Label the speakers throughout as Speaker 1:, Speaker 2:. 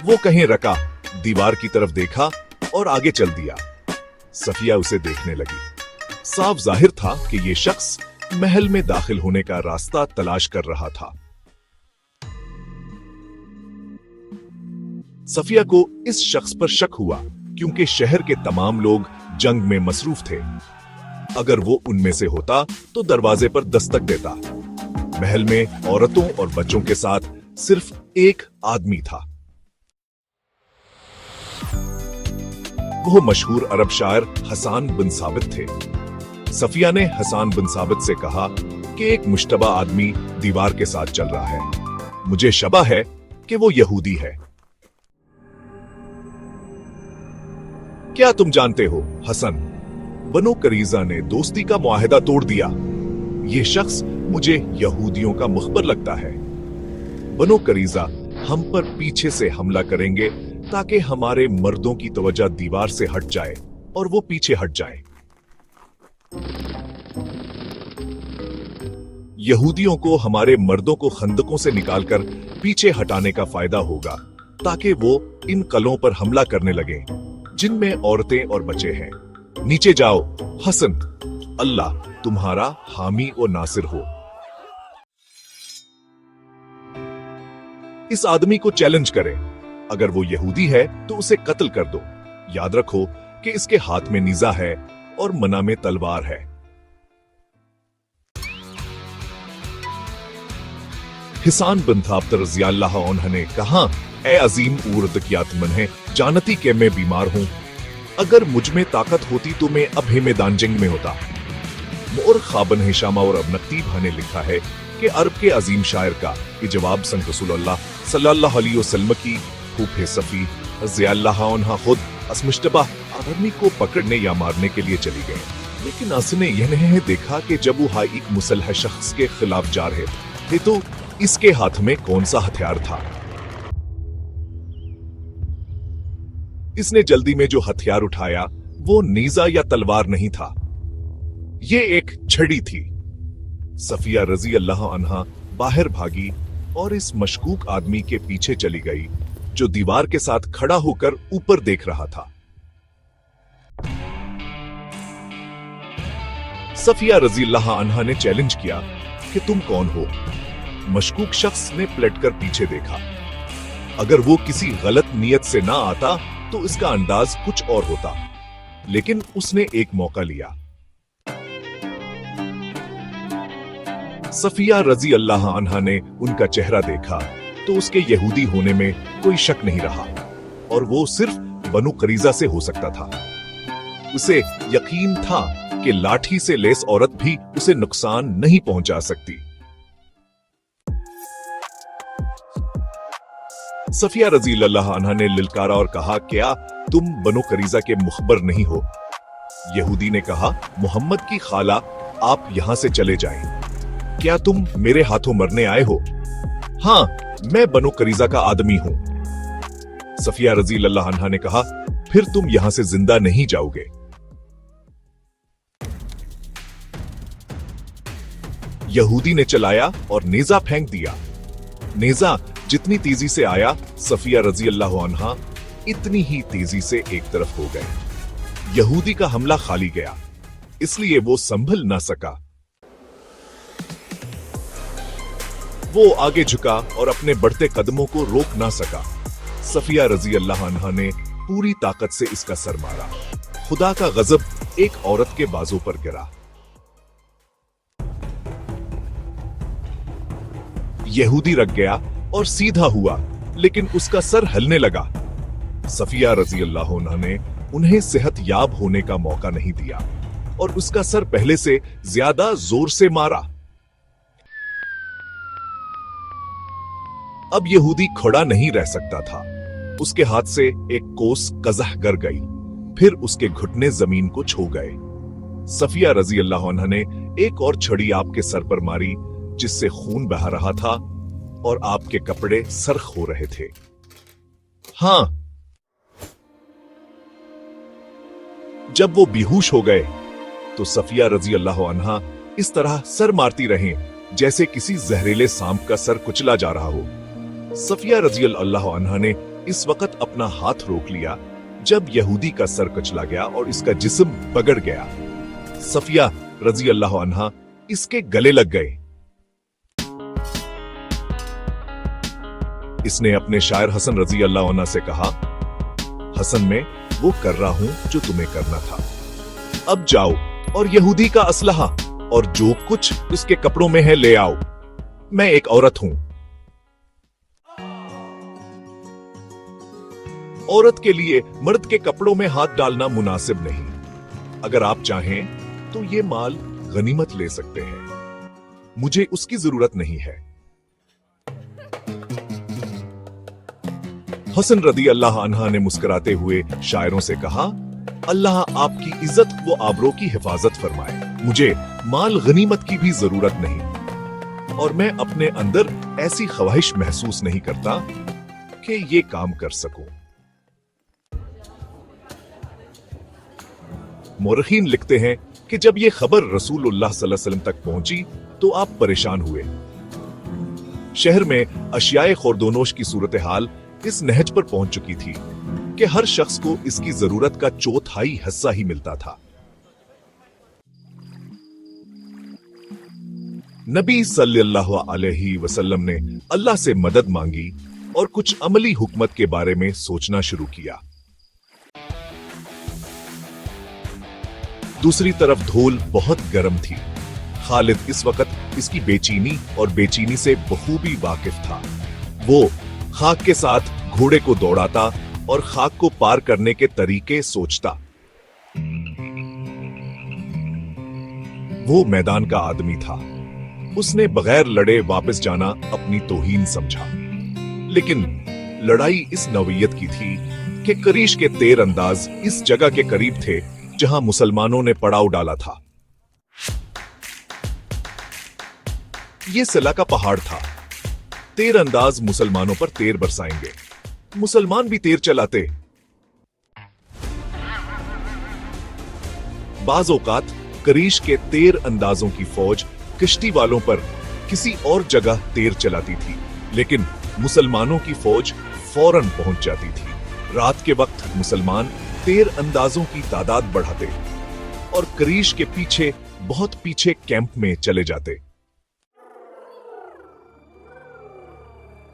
Speaker 1: वो कहीं रका, दीवार की तरफ देखा और आगे चल दिया। सफिया उसे देखने लगी। साफ जाहिर था कि ये शख्स महल में दाखिल होने का रास्ता तलाश कर रहा था। सफिया को इस शख्स पर शक हुआ क्योंकि शहर के तमाम लोग जंग में मसरूफ थे। अगर वो उनमें से होता तो दरवाजे पर दस्तक देता। महल में औरतों और बच्चों के साथ सिर्फ एक आदमी था। वो मशहूर अरब शायर हसान बिन साबित थे। सफिया ने हसान बिन साबित से कहा कि एक मुश्तबा आदमी दीवार के साथ चल रहा है। मुझे शबा है कि वो यहूदी है। क्या तुम जानते हो हसन, बनो करीजा ने दोस्ती का मुआहदा तोड़ दिया। ये शख्स मुझे यहूदियों का मुखबर लगता है। बनो करीजा हम पर पीछे से हमला करेंगे ताकि हमारे मर्दों की तवज्जो दीवार से हट जाए और वो पीछे हट जाए। यहूदियों को हमारे मर्दों को खंदकों से निकालकर पीछे हटाने का फायदा होगा ताकि वो इन कलों पर हमला करने लगे जिनमें औरतें और बच्चे हैं। नीचे जाओ हसन, अल्लाह तुम्हारा हामी और नासिर हो। इस आदमी को चैलेंज करें। अगर वो यहूदी है तो उसे कत्ल कर दो। याद रखो कि इसके हाथ में निज़ा है और मना में तलवार है। हिसान बिन थाबत रज़ियल्लाहु अन्हु ने कहा, ए अजीम उर्दकियात मन है, जानती के मैं बीमार हूं। अगर मुझ में ताकत होती तो मैं अब मैदान जंग में होता। मोर खाबन हिशामा और अबनक्तीब ने लिखा है कि अरब के अजीम शायर का ये जवाब सन रसूलुल्लाह सल्लल्लाहु अलैहि वसल्लम की फूफे सफी रज़ियल्लाहु अन्हा खुद असमुश्तबा आदमी को पकड़ने या मारने के लिए चली गए। लेकिन असने यह नहीं देखा कि जब वो एक मुसल्ह शख्स के खिलाफ जा रहे थे तो इसके हाथ में कौन सा हथियार था। इसने जल्दी में जो हथियार उठाया वो नीजा या तलवार नहीं था, ये एक छड़ी थी। सफिया रजी अल्लाह अन्हा बाहर भागी और इस मशकूक आदमी के पीछे चली गई जो दीवार के साथ खड़ा होकर ऊपर देख रहा था। सफिया रजी अल्लाह अन्हा ने चैलेंज किया कि तुम कौन हो। मशकूक शख्स ने पलटकर पीछे देखा। अगर वो किसी गलत नियत से ना आता तो इसका अंदाज कुछ और होता, लेकिन उसने एक मौका लिया। सफिया रजी अल्लाह अन्हा ने उनका चेहरा देखा तो उसके यहूदी होने में कोई शक नहीं रहा और वो सिर्फ बनु करीजा से हो सकता था। उसे यकीन था कि लाठी से लेस औरत भी उसे नुकसान नहीं पहुंचा सकती। सफिया रजी अल्लाह अन्हा ने लिलकारा और कहा, क्या तुम बनु करीजा के मुखबर नहीं हो? यहूदी ने कहा, मोहम्मद की खाला, आप यहां से चले जाएं। क्या तुम मेरे हाथों मरने आए हो? हां, मैं बनु करीजा का आदमी हूं। सफिया रजी अल्लाह अन्हा ने कहा, फिर तुम यहां से जिंदा नहीं जाओगे। यहूदी ने चलाया और नेजा फेंक दिया। नेजा जितनी तेजी से आया, सफिया रजी अल्लाह अन्हा इतनी ही तेजी से एक तरफ हो गए। यहूदी का हमला खाली गया, इसलिए वो संभल ना सका। वो आगे झुका और अपने बढ़ते कदमों को रोक ना सका। सफिया रजी अल्लाह अन्हा ने पूरी ताकत से इसका सर मारा। खुदा का गजब एक औरत के बाजू पर गिरा। यहूदी रख गया और सीधा हुआ, लेकिन उसका सर हिलने लगा। सफिया रजी अल्लाह अन्हा ने उन्हें सेहत याब होने का मौका नहीं दिया और उसका सर पहले से ज्यादा जोर से मारा। अब यहूदी खड़ा नहीं रह सकता था। उसके हाथ से एक कोस कज़ह गर गई, फिर उसके घुटने जमीन को छू गए। सफिया रजी अल्लाह अन्हा ने एक और छड़ी आपके सर पर मारी, जिससे खून बह रहा था और आपके कपड़े सरख हो रहे थे। हां, जब वो बेहोश हो गए तो सफिया रजी अल्लाह अन्हा इस तरह सर मारती रहीं जैसे किसी जहरीले सांप का सर कुचला जा रहा हो। सफिया रजी अल्लाह अन्हा ने इस वक्त अपना हाथ रोक लिया जब यहूदी का सर कचला गया और इसका जिस्म बगड़ गया। सफिया रजी अल्लाह अन्हा इसके गले लग गए। इसने अपने शायर हसन रजी अल्लाह अन्हा से कहा, हसन मैं वो कर रहा हूं जो तुम्हें करना था, अब जाओ और यहूदी का असलहा और जो कुछ उसके कपड़ों में है ले आओ, मैं एक औरत हूं। औरत के लिए मर्द के कपड़ों में हाथ डालना मुनासिब नहीं। अगर आप चाहें तो ये माल गनीमत ले सकते हैं, मुझे उसकी जरूरत नहीं है। हसन रदी अल्लाह अन्हा ने मुस्कुराते हुए शायरों से कहा, अल्लाह आपकी इज्जत व आबरो की हिफाजत फरमाए, मुझे माल गनीमत की भी जरूरत नहीं और मैं अपने अंदर ऐसी ख्वाहिश महसूस नहीं करता कि ये काम कर सकूं। मोरखीन लिखते हैं कि जब ये खबर रसूलुल्लाह सल्लल्लाहु अलैहि वसल्लम तक पहुंची तो आप परेशान हुए। शहर में अशियाए खुर्दोनोश की सूरत हाल इस नहज पर पहुंच चुकी थी कि हर शख्स को इसकी जरूरत का चौथाई हिस्सा ही मिलता था। नबी सल्लल्लाहु अलैहि वसल्लम ने अल्लाह से मदद मांगी और कुछ अमली हुकमत के बारे में सोचना शुरू किया। दूसरी तरफ धोल बहुत गर्म थी। खालिद इस वक्त इसकी बेचैनी और बेचैनी से बखूबी वाकिफ था। वो खाक के साथ घोड़े को दौड़ाता और खाक को पार करने के तरीके सोचता। वो मैदान का आदमी था। उसने बगैर लड़े वापस जाना अपनी तौहीन समझा। लेकिन लड़ाई इस नौइयत की थी कि करीश के तीर अंदाज इस जगह के करीब थे जहां मुसलमानों ने पड़ाव डाला था। ये सिला का पहाड़ था। तीर अंदाज मुसलमानों पर तीर बरसाएंगे। मुसलमान भी तीर चलाते। बाज औकात करीश के तीर अंदाजों की फौज किश्ती वालों पर किसी और जगह तीर चलाती थी, लेकिन मुसलमानों की फौज फौरन पहुंच जाती थी। रात के वक्त मुसलमान तीर अंदाजों की तादाद बढ़ाते और करीश के पीछे बहुत पीछे कैंप में चले जाते।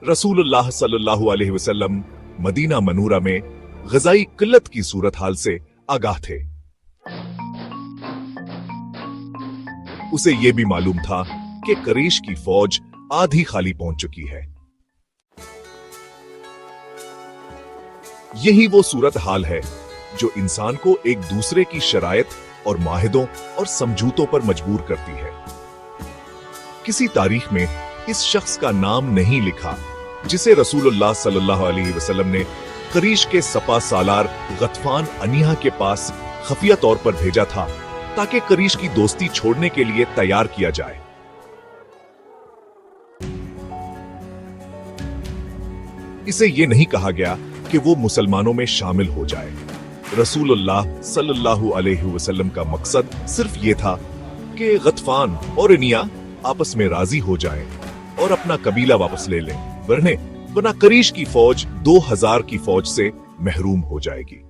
Speaker 1: रसूलुल्लाह सल्लल्लाहु अलैहि वसल्लम मदीना मनूरा में ग़ज़ाई किल्लत की सूरत हाल से आगाह थे। उसे यह भी मालूम था कि करीश की फौज आधी खाली पहुंच चुकी है। यही वो सूरत हाल है जो इंसान को एक दूसरे की शरायत और माहिदों और समझूतों पर मजबूर करती है। किसी तारीख में इस शख्स का नाम नहीं लिखा जिसे रसूलुल्लाह सल्लल्लाहु अलैहि वसल्लम ने करीश के सपा सालार गतफान अनिया के पास खफिया तौर पर भेजा था ताकि करीश की दोस्ती छोड़ने के लिए तैयार किया जाए। इसे यह नहीं कहा गया कि वो मुसलमानों में शामिल हो जाए। रसूलुल्लाह सल्लल्लाहु अलैहि वसल्लम का मकसद सिर्फ ये था कि गतफान और अनिया आपस में राजी हो जाएं और अपना कबीला वापस ले लें, वरना करीश की फौज 2000 की फौज से महरूम हो जाएगी।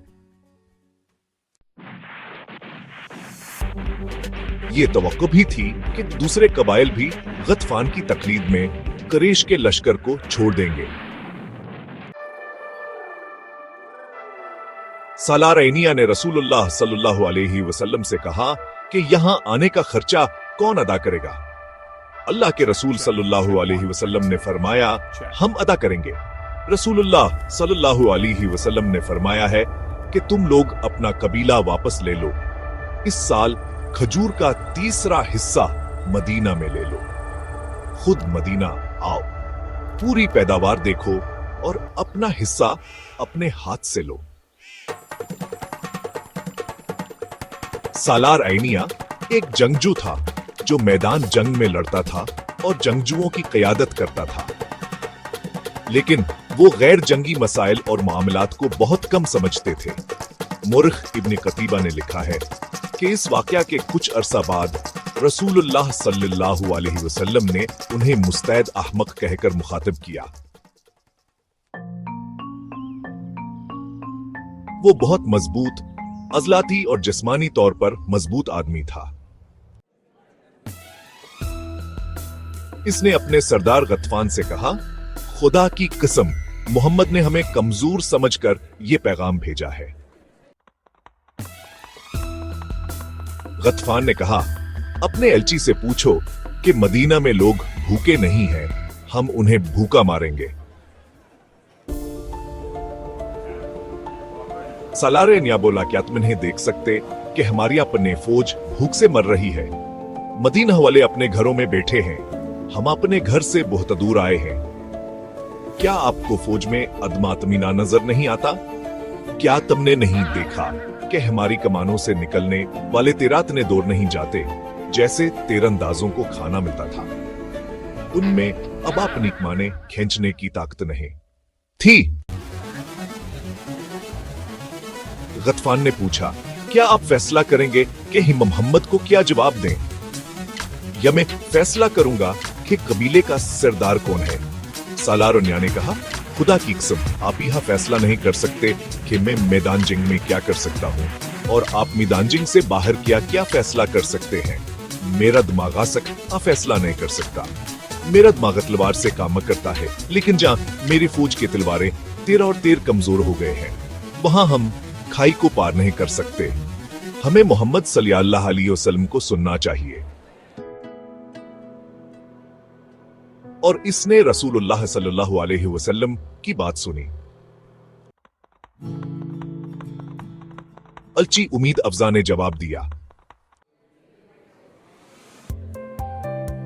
Speaker 1: ये तवक्को भी थी कि दूसरे कबाइल भी गतफान की तकलीद में करीश के लश्कर को छोड़ देंगे। सालार ऐनिया ने रसूलुल्लाह सल्लल्लाहु अलैहि वसल्लम से कहा कि यहां आने का खर्चा कौन अदा करेगा? अल्लाह के रसूल सल्लल्लाहु अलैहि वसल्लम ने फरमाया, हम अदा करेंगे। रसूलुल्लाह सल्लल्लाहु अलैहि वसल्लम ने फरमाया है कि तुम लोग अपना कबीला वापस ले लो। इस साल खजूर का तीसरा हिस्सा मदीना में ले लो। खुद मदीना आओ, पूरी पैदावार देखो और अपना हिस्सा अपने हाथ से लो। सालार ऐनिया एक जंगजू था जो मैदान जंग में लड़ता था और जंगजुओं की क़यादत करता था, लेकिन वो गैर जंगी मसाइल और मामलात को बहुत कम समझते थे। मुर्ख इब्न कतीबा ने लिखा है कि इस वाक़या के कुछ अरसा बाद रसूलुल्लाह सल्लल्लाहु अलैहि वसल्लम ने उन्हें मुस्तैद अहमक कहकर मुखातिब किया। वो बहुत मजबूत, अजलाती और जिस्मानी तौर पर मजबूत आदमी था। इसने अपने सरदार गतफान से कहा, खुदा की कसम, मोहम्मद ने हमें कमजोर समझकर यह पैगाम भेजा है। गतफान ने कहा, अपने एलची से पूछो कि मदीना में लोग भूखे नहीं हैं, हम उन्हें भूखा मारेंगे। सालारे ने बोला, क्या तुम इन्हें देख सकते कि हमारी अपने फौज भूख से मर रही है? मदीना वाले अपने घरों में बैठे हैं, हम अपने घर से बहुत दूर आए हैं। क्या आपको फौज में अदमा तमीना नजर नहीं आता? क्या तुमने नहीं देखा कि हमारी कमानों से निकलने वाले तीरात ने दौड़ नहीं जाते जैसे तीरंदाजों को खाना मिलता था? उनमें अब अपनी कमाने खींचने की ताकत नहीं थी। गतफान ने पूछा, क्या आप फैसला करेंगे कि हम मोहम्मद को क्या जवाब दें, या मैं फैसला करूंगा कि कबीले का सरदार कौन है? सालार ने कहा, खुदा की कसम, आप यह फैसला नहीं कर सकते कि मैं मैदान जंग में क्या कर सकता हूँ, और आप मैदान जंग से बाहर क्या फैसला कर सकते हैं। मेरा दिमाग फैसला नहीं कर सकता। मेरा दिमाग तलवार से काम करता है, लेकिन जहाँ मेरी फौज की तलवारें तेर और तेर कमजोर हो गए हैं, वहां हम खाई को पार नहीं कर सकते। हमें मोहम्मद सल्लल्लाहु अलैहि वसल्लम को सुनना चाहिए। और इसने रसूलुल्लाह सल्लल्लाहु अलैहि वसल्लम की बात सुनी। अलची उम्मीद अफजा ने जवाब दिया,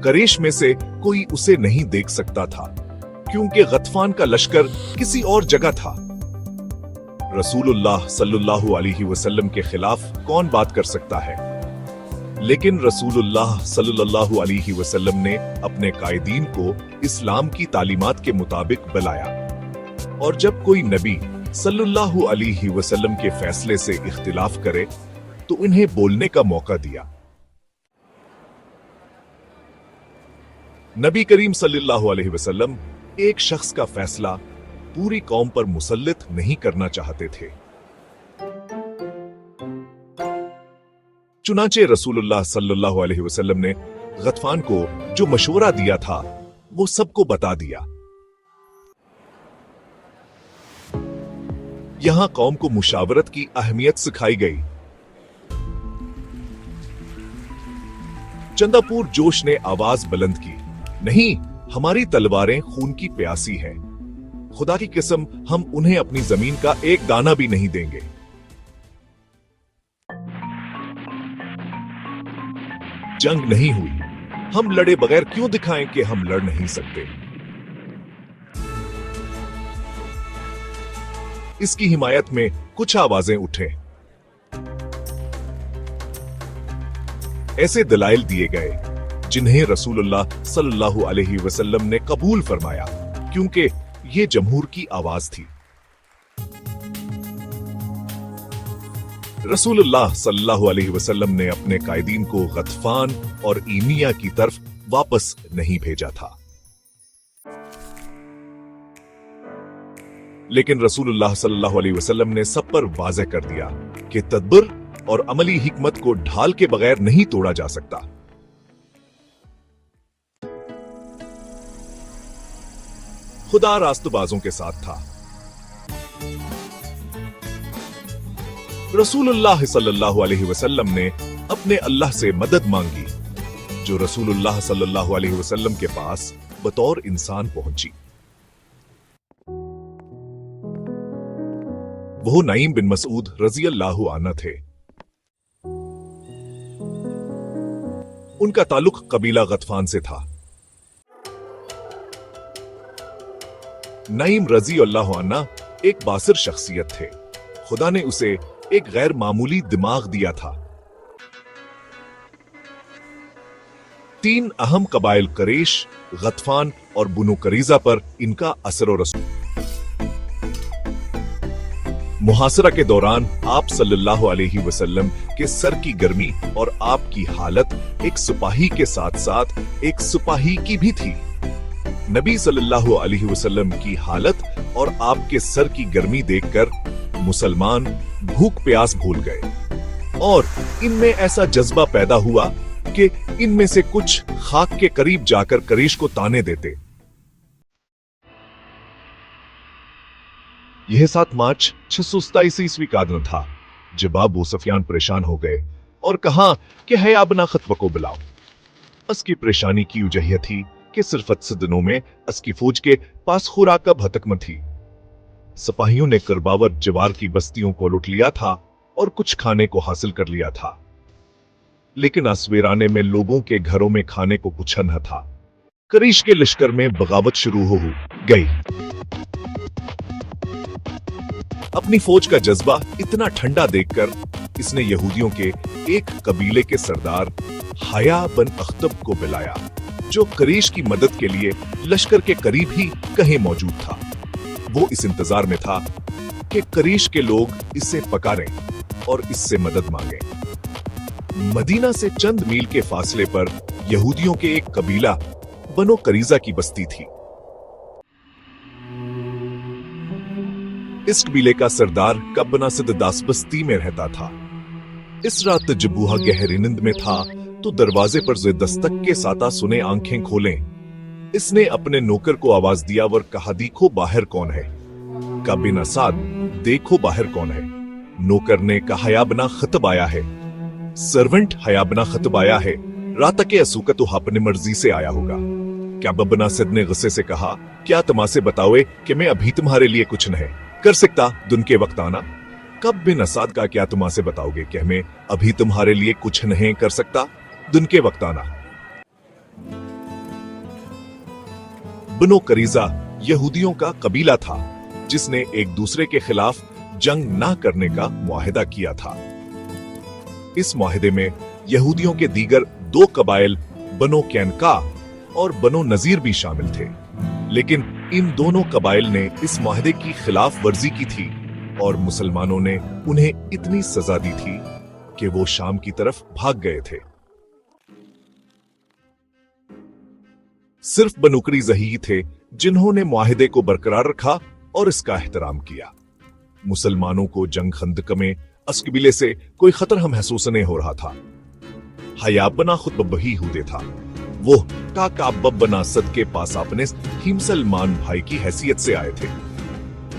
Speaker 1: करेश में से कोई उसे नहीं देख सकता था, क्योंकि गतफान का लश्कर किसी और जगह था। रसूलुल्लाह सल्लल्लाहु अलैहि वसल्लम के खिलाफ कौन बात कर सकता है? लेकिन रसूलुल्लाह सल्लल्लाहु अलैहि वसल्लम ने अपने कायदीन को इस्लाम की तालीमात के मुताबिक बुलाया, और जब कोई नबी सल्लल्लाहु अलैहि वसल्लम के फैसले से इख्तिलाफ करे तो इन्हें बोलने का मौका दिया। नबी करीम सल्लल्लाहु अलैहि वसल्लम एक शख्स का फैसला पूरी कौम पर मुसल्लित नहीं करना चाहते थे। चुनाचे रसूलुल्लाह सल्लल्लाहु अलैहि वसल्लम ने गतफान को जो मशवरा दिया था वो सबको बता दिया। यहां कौम को मुशावरत की अहमियत सिखाई गई। चंदापुर जोश ने आवाज बुलंद की, नहीं, हमारी तलवारें खून की प्यासी हैं। खुदा की कसम, हम उन्हें अपनी जमीन का एक दाना भी नहीं देंगे। जंग नहीं हुई, हम लड़े बगैर क्यों दिखाएं कि हम लड़ नहीं सकते? इसकी हिमायत में कुछ आवाजें उठे। ऐसे दलाइल दिए गए जिन्हें रसूलुल्लाह सल्लल्लाहु अलैहि वसल्लम ने कबूल फरमाया, क्योंकि ये जमहूर की आवाज थी। रसूलुल्लाह सल्लल्लाहु अलैहि वसल्लम ने अपने कायदीन को गतफान और ईमिया की तरफ वापस नहीं भेजा था, लेकिन रसूलुल्लाह सल्लल्लाहु अलैहि वसल्लम ने सब पर वाज़ेह कर दिया कि तदब्बर और अमली हिकमत को ढाल के बगैर नहीं तोड़ा जा सकता। खुदा रास्तबाजों के साथ था। रसूलुल्लाह सल्लल्लाहु अलैहि वसल्लम ने अपने अल्लाह से मदद मांगी, जो रसूलुल्लाह सल्लल्लाहु अलैहि वसल्लम के पास बतौर इंसान पहुंची। वो नईम बिन मसूद रजी अल्लाहु अन्हु थे। उनका ताल्लुक कबीला गतफान से था। नईम रजी अल्लाहु अन्हु एक बासिर शख्सियत थे। खुदा ने उसे एक गैर मामूली दिमाग दिया था। 3 अहम कबाइल करेश, गतफान और बुनु करीजा पर इनका असर और रसूल। मुहासरा के दौरान आप सल्लल्लाहु अलैहि वसल्लम के सर की गर्मी और आपकी हालत एक सिपाही के साथ साथ एक सिपाही की भी थी। नबी सल्लल्लाहु अलैहि वसल्लम की हालत और आपके सर की गर्मी देखकर मुसलमान भूख प्यास भूल गए और इनमें ऐसा जज्बा पैदा हुआ कि इनमें से कुछ खाक के करीब जाकर करीश को ताने देते। यह 7 मार्च 627 ईस्वी का दिन था जब अबू सुफियान परेशान हो गए और कहा कि है अपना खतबा को बुलाओ। उसकी परेशानी की वजह यह थी कि सिर्फ 10 दिनों में उसकी फौज के पास खुराक का भटकम थी। सिपाहियों ने करबावर जवार की बस्तियों को लूट लिया था और कुछ खाने को हासिल कर लिया था, लेकिन असवेराने में लोगों के घरों में खाने को कुछ न था। करीश के लश्कर में बगावत शुरू हो गई। अपनी फौज का जज्बा इतना ठंडा देखकर इसने यहूदियों के एक कबीले के सरदार हया बन अख्तब को बुलाया, जो करीश की मदद के लिए लश्कर के करीब ही कहीं मौजूद था। वो इस इंतजार में था कि करीश के लोग इसे पकारें और इससे मदद मांगे। मदीना से चंद मील के फासले पर यहूदियों के एक कबीला बनो करीजा की बस्ती थी। इस कबीले का सरदार कब्बनासिद दास बस्ती में रहता था। इस रात जब बूहा गहरी नींद में था तो दरवाजे पर से दस्तक के साता सुने आंखें खोलें। इसने अपने नौकर को आवाज दिया और कहा, देखो बाहर कौन है। काबिन साद, देखो बाहर कौन है। नौकर ने कहा, हयाबना खतब आया है। सर्वेंट, हयाबना खतब आया है। रात के असूका तो अपनी मर्जी से आया होगा। क्या बबना सद ने गुस्से से कहा, क्या तमासे बताओए कि मैं अभी तुम्हारे लिए कुछ नहीं कर सकता, दिन के वक्त आना। कब बिन असाद का क्या तुमासे बताओगे कि मैं अभी तुम्हारे लिए कुछ नहीं कर सकता, दिन के वक्त आना। बनो करीजा यहूदियों का कबीला था जिसने एक दूसरे के खिलाफ जंग ना करने का मुआहिदा किया था। इस मुआहिदे में यहूदियों के दीगर 2 कबाइल बनो कैनका और बनो नजीर भी शामिल थे, लेकिन इन दोनों कबाइल ने इस मुआहिदे की खिलाफ वर्जी की थी और मुसलमानों ने उन्हें इतनी सजा दी थी कि वो शाम की तरफ भाग गए थे। सिर्फ बनु करीज़ा ही थे जिन्होंने मुआहिदे को बरकरार रखा और इसका एहतराम किया। मुसलमानों को जंग खंदक में इस कबीले से कोई खतरा महसूस नहीं हो रहा था। हयाबना खुद बही हुदे था। वो काका बब्बना सद के पास अपने ही मुसलमान भाई की हैसियत से आए थे।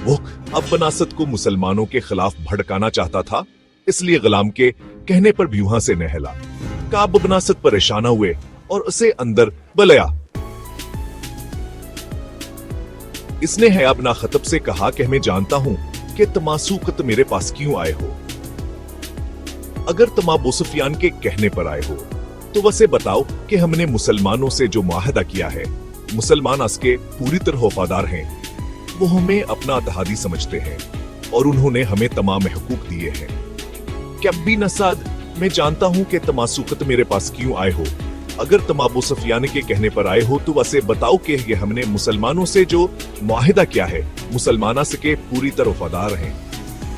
Speaker 1: वो अब बनासत को मुसलमानों के खिलाफ भड़काना चाहता था, इसलिए गुलाम के कहने पर भी वहां से नहला। काब बनासत परेशान हुए और उसे अंदर बुलाया। इसने हयाबना खतब से कहा कि मैं जानता हूं कि तमासूकत मेरे पास क्यों आए हो। अगर तुम अबू सुफियान के कहने पर आए हो तो वसे बताओ कि हमने मुसलमानों से जो मुआहदा किया है, मुसलमान उसके पूरी तरह वफादार हैं। वो हमें अपना इत्तेहादी समझते हैं और उन्होंने हमें तमाम हुकूक दिए हैं। क्या भी नसाद, मैं जानता हूं कि तमासूकत मेरे पास क्यों आए हो। अगर तुम अबू सुफियान के कहने पर आए हो तो वसे बताओ कि ये हमने मुसलमानों से जो मुआहिदा किया है, मुसलमान के पूरी तरह वफादार हैं।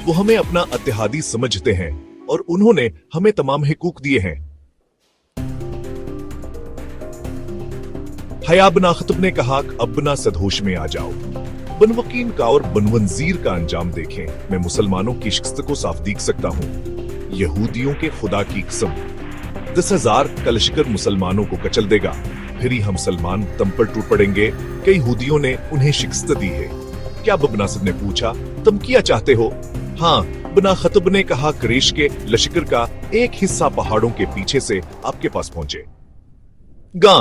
Speaker 1: वो हमें अपना इत्तेहादी समझते हैं और उन्होंने हमें तमाम हुकूक दिए हैं। हयाबना खतब ने कहा, अबना सदहोश में आ जाओ। बनवकीन का और बनवंजीर का अंजाम देखें। मैं मुसलमानों की शिकस्त को साफ देख सकता हूँ। यहूदियों के खुदा की कसम, 10,000 का लश्कर मुसलमानों को कचल देगा, फिर ही हम मुसलमान तम पर टूट पड़ेंगे कि यहूदियों ने उन्हें शिकस्त दी है। क्या बबना सद ने पूछा, तुम क्या चाहते हो? हाँ, बना खतब ने कहा, करेश के लश्कर का एक हिस्सा पहाड़ों के पीछे से आपके पास पहुंचे गा।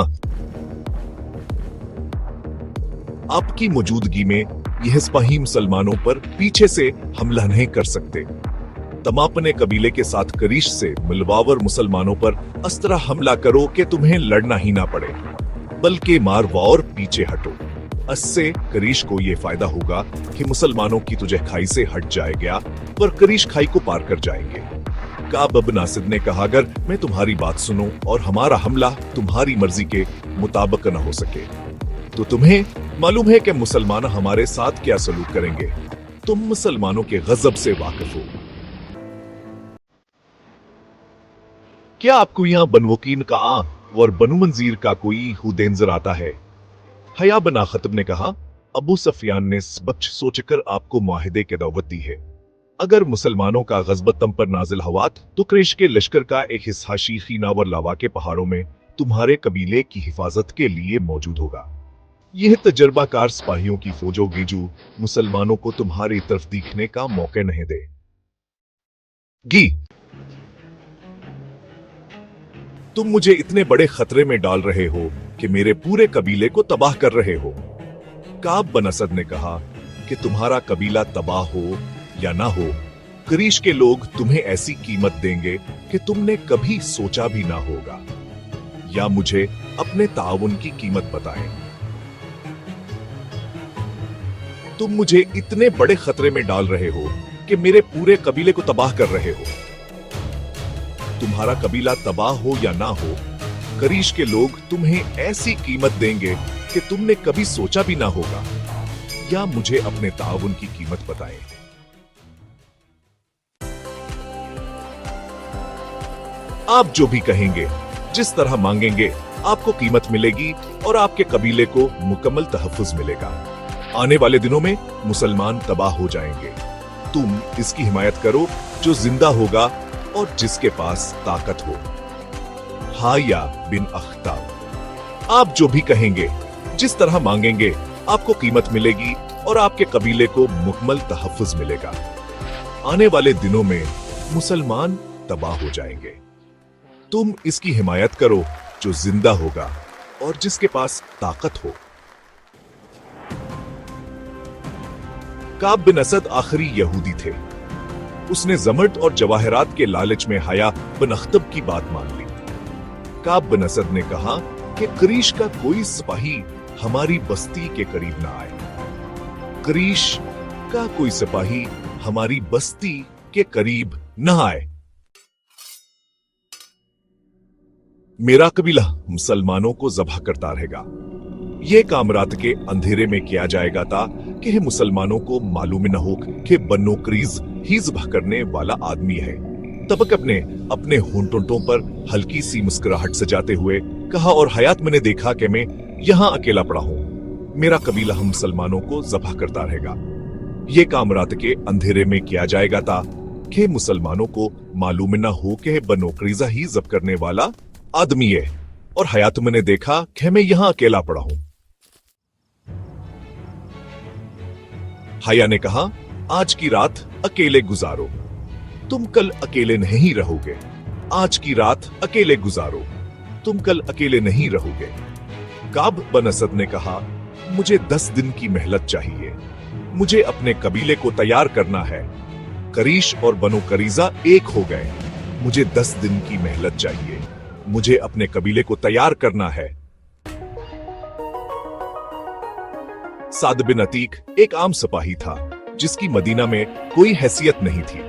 Speaker 1: आपकी मौजूदगी में यह सिपाही मुसलमानों पर पीछे से हमला नहीं कर सकते। तुम अपने कबीले के साथ करीश से मिलवावर मुसलमानों पर इस तरह हमला करो कि तुम्हें लड़ना ही ना पड़े, बल्कि मारवा और पीछे हटो। इससे करीश को यह फायदा होगा कि मुसलमानों की तुझे खाई से हट जाएगा और करीश खाई को पार कर जाएंगे। काब बिन नासिद ने कहा, अगर मैं तुम्हारी बात सुनूं और हमारा हमला तुम्हारी मर्जी के मुताबिक न हो सके तो तुम्हें मालूम है कि मुसलमान हमारे साथ क्या सलूक करेंगे। तुम मुसलमानों के गजब से वाकिफ हो। क्या आपको यहाँ बनवकीन का और बनु मंजीर का कोई हुदैन नजर आता है? हयाबना खतब ने कहा, अबू सुफियान ने बख्श सोचकर आपको मुआहिदे की दावत दी है। अगर मुसलमानों का गज़बत तुम पर नाजिल हुआ तो कुरैश के लश्कर का एक हिस्सा शीखी नावर लावा के पहाड़ों में तुम्हारे कबीले की हिफाजत के लिए मौजूद होगा। यह तजर्बाकार सिपाहियों की फौज होगी जो मुसलमानों को तुम्हारी तरफ दिखने का मौका नहीं देगी। तुम मुझे इतने बड़े खतरे में डाल रहे हो कि मेरे पूरे कबीले को तबाह कर रहे हो। काब बिन असद ने कहा कि तुम्हारा कबीला तबाह हो या ना हो, कुरैश के लोग तुम्हें ऐसी कीमत देंगे कि तुमने कभी सोचा भी ना होगा। या मुझे अपने ताउन की कीमत बताएं। तुम मुझे इतने बड़े खतरे में डाल रहे हो कि मेरे पूरे कबीले को तबाह कर रहे हो। तुम्हारा कबीला तबाह हो या ना हो, कुरैश के लोग तुम्हें ऐसी कीमत देंगे कि तुमने कभी सोचा भी ना होगा। या मुझे अपने ताउन की कीमत बताएं। आप जो भी कहेंगे, जिस तरह मांगेंगे, आपको कीमत मिलेगी और आपके कबीले को मुकम्मल तहफ्फुज मिलेगा। आने वाले दिनों में मुसलमान तबाह हो जाएंगे। तुम इसकी हिमायत करो जो जिंदा होगा और जिसके पास ताकत हो। हाया बिन अख्ताब, आप जो भी कहेंगे, जिस तरह मांगेंगे, आपको कीमत मिलेगी और आपके कबीले को मुकम्मल तहफ्फुज मिलेगा। आने वाले दिनों में मुसलमान तबाह हो जाएंगे। तुम इसकी हिमायत करो जो जिंदा होगा और जिसके पास ताकत हो। काब बिन असद आखिरी यहूदी थे। उसने जमर्द और जवाहरात के लालच में हाया बिन अख्तब की बात मान ली। काब बिन असद ने कहा कि कुरैश का कोई सिपाही हमारी बस्ती के करीब ना आए। कुरैश का कोई सिपाही हमारी बस्ती के करीब न आए। मेरा कबीला मुसलमानों को ज़ब्ह करता रहेगा। यह काम रात के अंधेरे में किया जाएगा ताकि मुसलमानों को मालूम न हो कि बन्नो कुरैज़ ही ज़ब्ह करने वाला आदमी है। तबक अपने होंठों पर हल्की सी मुस्कुराहट सजाते हुए कहा, और हयात मैंने देखा कि मैं यहाँ अकेला पड़ा हूँ। मेरा कबीला हम मुसलमानों को ज़ब्ह करता रहेगा। यह काम रात के अंधेरे में किया जाएगा ताकि मुसलमानों को मालूम न हो कि बन्नो कुरैज़ ही ज़ब्ह करने वाला आदमी है, और हयात मैंने देखा कि मैं यहां अकेला पड़ा हूं। हाया ने कहा, आज की रात अकेले गुजारो। तुम कल अकेले नहीं रहोगे। आज की रात अकेले गुजारो। तुम कल अकेले नहीं रहोगे। काब बिन असद ने कहा, मुझे 10 दिन की मेहनत चाहिए। मुझे अपने कबीले को तैयार करना है। कुरैश और बनो कुरैज़ा एक हो गए। मुझे 10 दिन की मेहनत चाहिए। मुझे अपने कबीले को तैयार करना है। साद बिन अतीक एक आम सिपाही था जिसकी मदीना में कोई हैसियत नहीं थी।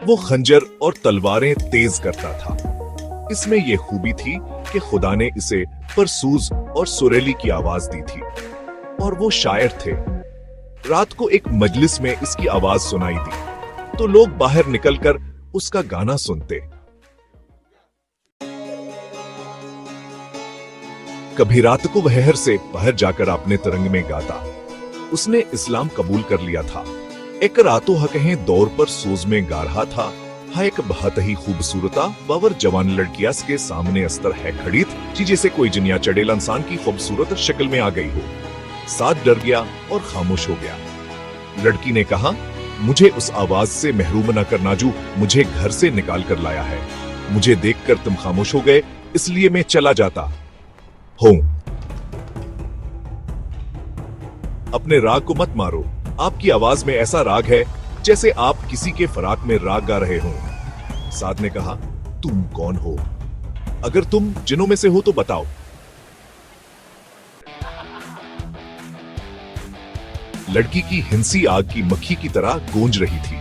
Speaker 1: वो खंजर और तलवारें तेज करता था। इसमें यह खूबी थी कि खुदा ने इसे परसूज और सुरीली की आवाज दी थी, और वो शायर थे। रात को एक मजलिस में इसकी आवाज सुनाई दी तो लोग बाहर निकलकर उसका गाना सुनते। कभी रात को वहर से बाहर जाकर अपने तरंग में गाता। उसने इस्लाम कबूल कर लिया था। एक रातो हकहें दौर पर सोज में गा रहा था। हा एक बहुत ही खूबसूरता बावर जवान लड़कियां के सामने अस्तर है खड़ी थी, जैसे कोई जिनिया चढ़ेल इंसान की खूबसूरत शक्ल में आ गई हो। साद डर गया और खामोश हो गया। लड़की ने कहा, मुझे उस आवाज से महरूम न करना जो मुझे घर से निकाल कर लाया है। मुझे देखकर तुम खामोश हो गए, इसलिए मैं चला जाता हूं। अपने राग को मत मारो। आपकी आवाज में ऐसा राग है जैसे आप किसी के फराक में राग गा रहे हो। साद ने कहा, तुम कौन हो? अगर तुम जिनों में से हो तो बताओ। लड़की की हिंसी आग की मक्खी की तरह गूंज रही थी।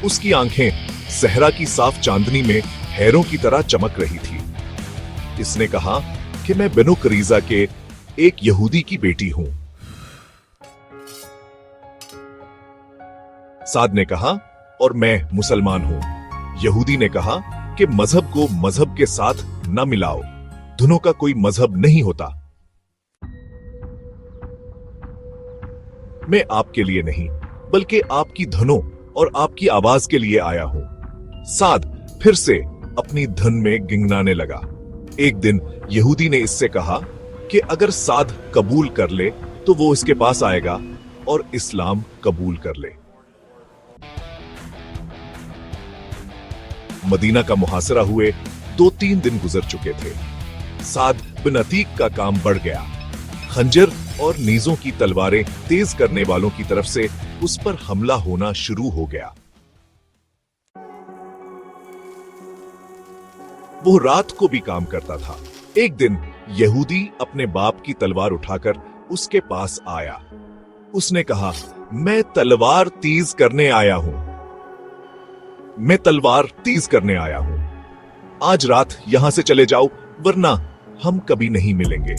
Speaker 1: उसकी आंखें सहरा की साफ चांदनी में हैरों की तरह चमक रही थी। इसने कहा कि मैं बनो कुरैज़ा के एक यहूदी की बेटी हूं। साद ने कहा, और मैं मुसलमान हूं। यहूदी ने कहा कि मजहब को मजहब के साथ न मिलाओ। दोनों का कोई मजहब नहीं होता। मैं आपके लिए नहीं बल्कि आपकी धनों और आपकी आवाज के लिए आया हूं। साद फिर से अपनी धन में गिंगनाने लगा। एक दिन यहूदी ने इससे कहा कि अगर साद कबूल कर ले तो वो इसके पास आएगा और इस्लाम कबूल कर ले। मदीना का मुहासरा हुए 2-3 दिन गुजर चुके थे। साद बिन अतीक का काम बढ़ गया। खंजर और नीजों की तलवारें तेज करने वालों की तरफ से उस पर हमला होना शुरू हो गया। वो रात को भी काम करता था। एक दिन यहूदी अपने बाप की तलवार उठाकर उसके पास आया। उसने कहा, मैं तलवार तेज करने आया हूं। मैं तलवार तेज करने आया हूं। आज रात यहां से चले जाओ, वरना हम कभी नहीं मिलेंगे।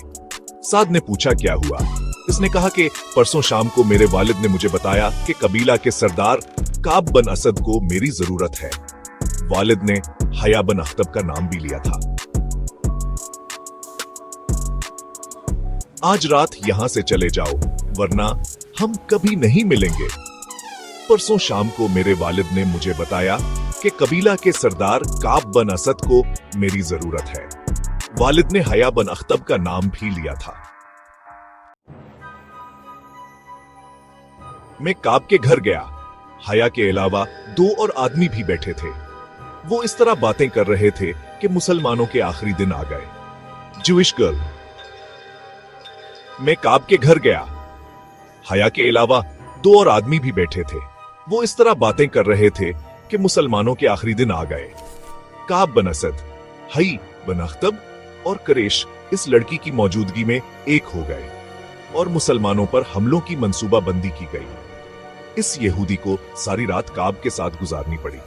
Speaker 1: साद ने पूछा, क्या हुआ? इसने कहा कि परसों शाम को मेरे वालिद ने मुझे बताया कि कबीला के सरदार काब बिन असद को मेरी जरूरत है। वालिद ने हया बिन अख्तब का नाम भी लिया था। आज रात यहां से चले जाओ, वरना हम कभी नहीं मिलेंगे। परसों शाम को मेरे वालिद ने मुझे बताया कि कबीला के सरदार काब बिन असद को मेरी जरूरत है। वालिद ने हया बिन अख्तब का नाम भी लिया था। मैं काब के घर गया। हया के अलावा 2 और आदमी भी बैठे थे। वो इस तरह बातें कर रहे थे कि मुसलमानों के आखिरी दिन आ गए। Jewish girl. मैं काब के घर गया। हया के अलावा 2 और आदमी भी बैठे थे। वो इस तरह बातें कर रहे थे कि मुसलमानों के आखिरी दिन आ गए। काब बिन असद, हई बिन अख्तब और करेश इस लड़की की मौजूदगी में एक हो गए और मुसलमानों पर हमलों की मंसूबाबंदी की गई। इस यहूदी को सारी रात काब के साथ गुजारनी पड़ी।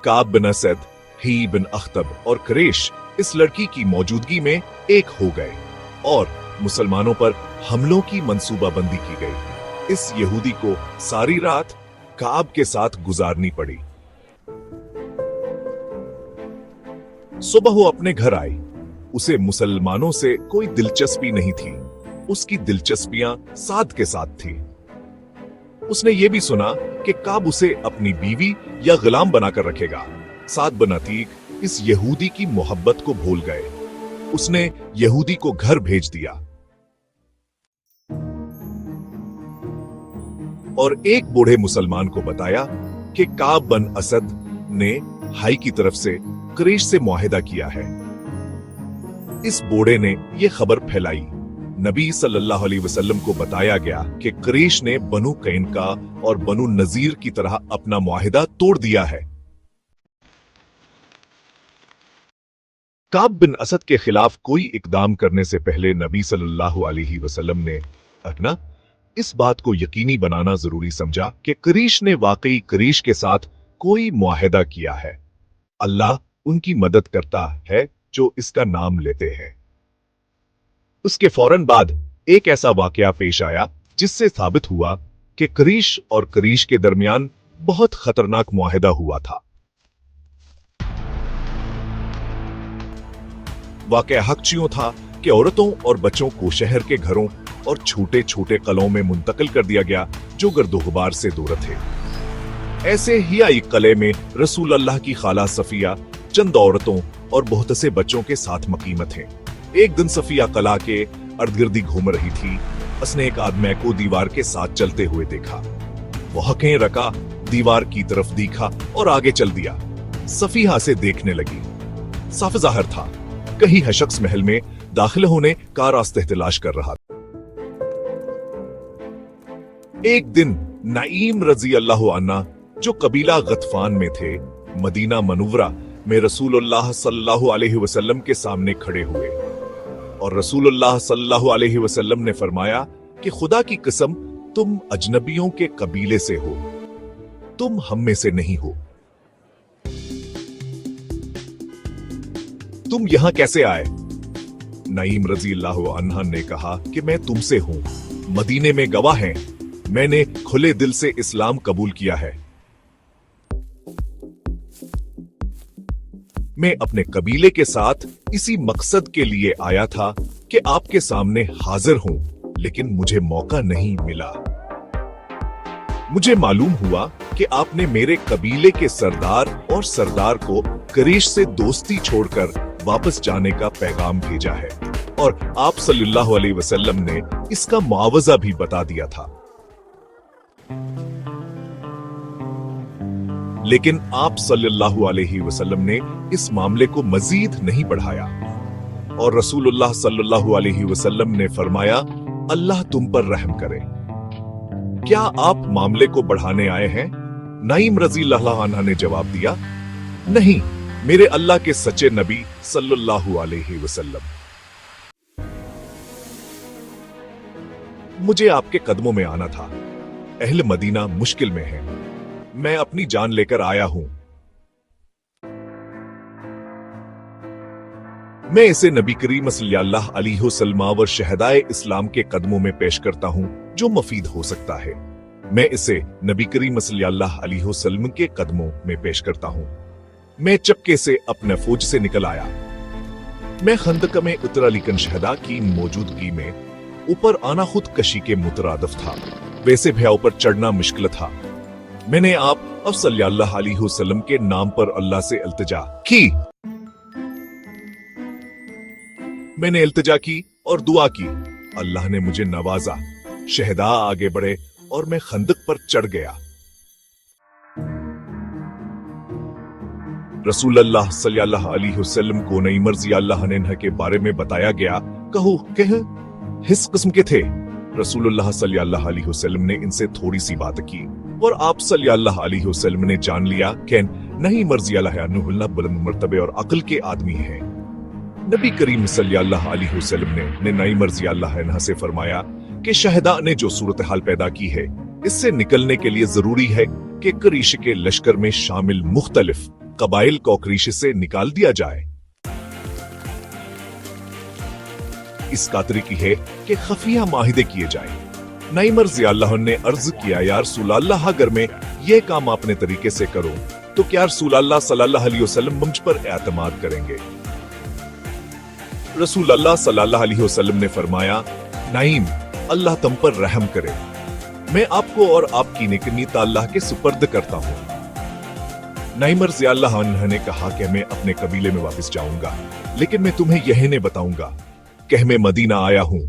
Speaker 1: काब बिन असद, ही बिन अख्तब और करेश इस लड़की की मौजूदगी में एक हो गए और मुसलमानों पर हमलों की मंसूबाबंदी की गई। इस यहूदी को सारी रात काब के साथ गुजारनी पड़ी। सुबह वो अपने घर आई। उसे मुसलमानों से कोई दिलचस्पी नहीं थी। उसकी दिलचस्पियां साद के साथ थी। उसने ये भी सुना कि काब उसे अपनी बीवी या गुलाम बनाकर रखेगा। साद बिन अतीक इस यहूदी की मोहब्बत को भूल गए। उसने यहूदी को घर भेज दिया और एक बूढ़े मुसलमान को बताया कि काब बिन असद ने हाई की तरफ से करेश से मुआहिदा किया है। इस बूढ़े ने यह खबर फैलाई। नबी सल्लल्लाहु अलैहि वसल्लम को बताया गया कि करेश ने बनु कैनका और बनु नजीर की तरह अपना मुआहिदा तोड़ दिया है। काब बिन असद के खिलाफ कोई इकदाम करने से पहले नबी सल्लल्लाहु अलैहि वसल्लम ने अपना इस बात को यकीनी बनाना जरूरी समझा कि करेश ने वाकई करेश के साथ कोई मुआहिदा किया है। अल्लाह उनकी मदद करता है जो इसका नाम लेते हैं। उसके फौरन बाद एक ऐसा वाकया पेश आया जिससे साबित हुआ कि करेश और करेश के दरमियान बहुत खतरनाक मुआहिदा हुआ था। वाकया हक़ था कि औरतों और बच्चों को शहर के घरों और छोटे छोटे कलों में मुंतकिल कर दिया गया जो गर्दोगबार से दूर थे। ऐसे ही एक कले में रसूल अल्लाह की खाला सफिया चंद औरतों और बहुत से बच्चों के साथ मकीम थे। एक दिन सफिया कला के अर्धगिर्दी घूम रही थी। उसने एक आदमी को दीवार के साथ चलते हुए देखा। वह हकें रखा, दीवार की तरफ देखा और आगे चल दिया। सफिया से देखने लगी। साफ जाहिर था कहीं है शख्स महल में दाखिल होने का रास्ता तलाश कर रहा। एक दिन नईम रजी अल्लाह अन्ना जो कबीला गतफान में थे, मदीना मनव्वरा में रसूलुल्लाह सल्लल्लाहु अलैहि वसल्लम के सामने खड़े हुए और रसूलुल्लाह सल्लल्लाहु अलैहि वसल्लम ने फरमाया कि खुदा की कसम तुम अजनबियों के कबीले से हो, तुम हम में से नहीं हो। तुम यहां कैसे आए? नईम रजी अल्लाह अन्हा ने कहा कि मैं तुमसे हूं। मदीने में गवाह हैं, मैंने खुले दिल से इस्लाम कबूल किया है। मैं अपने कबीले के साथ इसी मकसद के लिए आया था कि आपके सामने हाजिर हूं, लेकिन मुझे मौका नहीं मिला। मुझे मालूम हुआ कि आपने मेरे कबीले के सरदार और सरदार को करीश से दोस्ती छोड़कर वापस जाने का पैगाम भेजा है और आप सल्लल्लाहु अलैहि वसल्लम ने इसका मुआवजा भी बता दिया था। लेकिन आप सल्लल्लाहु अलैहि वसल्लम ने इस मामले को मजीद नहीं बढ़ाया और रसूलुल्लाह सल्लल्लाहु अलैहि वसल्लम ने फरमाया, अल्लाह तुम पर रहम करे। क्या आप मामले को बढ़ाने आए हैं? नईम रज़ियल्लाहु अन्हा ने जवाब दिया, नहीं, मेरे अल्लाह के सच्चे नबी सल्लल्लाहु अलैहि वसल्लम, मुझे आपके कदमों में आना था। अहले मदीना मुश्किल में है, मैं अपनी जान लेकर आया हूं। मैं इसे नबी करीम सल्लल्लाहु अलैहि वसल्लम और शहदाए इस्लाम के कदमों में पेश करता हूं जो मुफीद हो सकता है। मैं इसे नबी करीम सल्लल्लाहु अलैहि वसल्लम के कदमों में पेश करता हूं। मैं चपके से अपने फौज से निकल आया। मैं खंदक में उतरा, लेकिन शहदा की मौजूदगी में ऊपर आना खुदकशी के मुतरादिफ था। वैसे भया ऊपर चढ़ना मुश्किल था। मैंने आप सल्लल्लाहु अलैहि वसल्लम के नाम पर अल्लाह से इल्तिजा की। मैंने इल्तिजा की और दुआ की। अल्लाह ने मुझे नवाजा। शहदा आगे बढ़े और मैं खंदक पर चढ़ गया। रसूलुल्लाह सल्लल्लाहु अलैहि वसल्लम को नईम रज़ियल्लाहु अन्हा के बारे में बताया गया। कहो कह किस किस्म के थे? रसूलुल्लाह सल्लल्लाहु अलैहि वसल्लम ने इनसे थोड़ी सी बात की और आप सल्लल्लाहु अलैहि वसल्लम ने जान लिया कि नईम रज़ियल्लाहु अन्हु बुलंद मर्तबे और अक्ल के आदमी हैं। नबी करीम सल्लल्लाहु अलैहि वसल्लम ने नईम रज़ियल्लाहु अन्हा से फरमाया कि शहदा ने जो सूरत हाल पैदा की है, इससे निकलने के लिए जरूरी है कि करीश के लश्कर में शामिल मुख्तलिफ कबाइल को करीश से निकाल दिया जाए। इस कातरी की है कि खफिया माहिदे किए जाए। नईम रज़ियल्लाहु ने अर्ज किया, या रसूलल्लाह, अगर मैं ये काम अपने तरीके से करूं तो क्या रसूलल्लाह सल्लल्लाहु अलैहि वसल्लम मुझ पर एतमाद करेंगे? रसूलल्लाह सल्लल्लाहु अलैहि वसल्लम ने फरमाया, नईम, अल्लाह तुम पर रहम करे। मैं आपको और आपकी नेकी अल्लाह के सुपर्द करता हूँ। नईम रज़ियल्लाहु अन्हा ने कहा कि मैं अपने कबीले में वापस जाऊंगा, लेकिन मैं तुम्हें यह नहीं बताऊंगा कि मैं मदीना आया हूँ।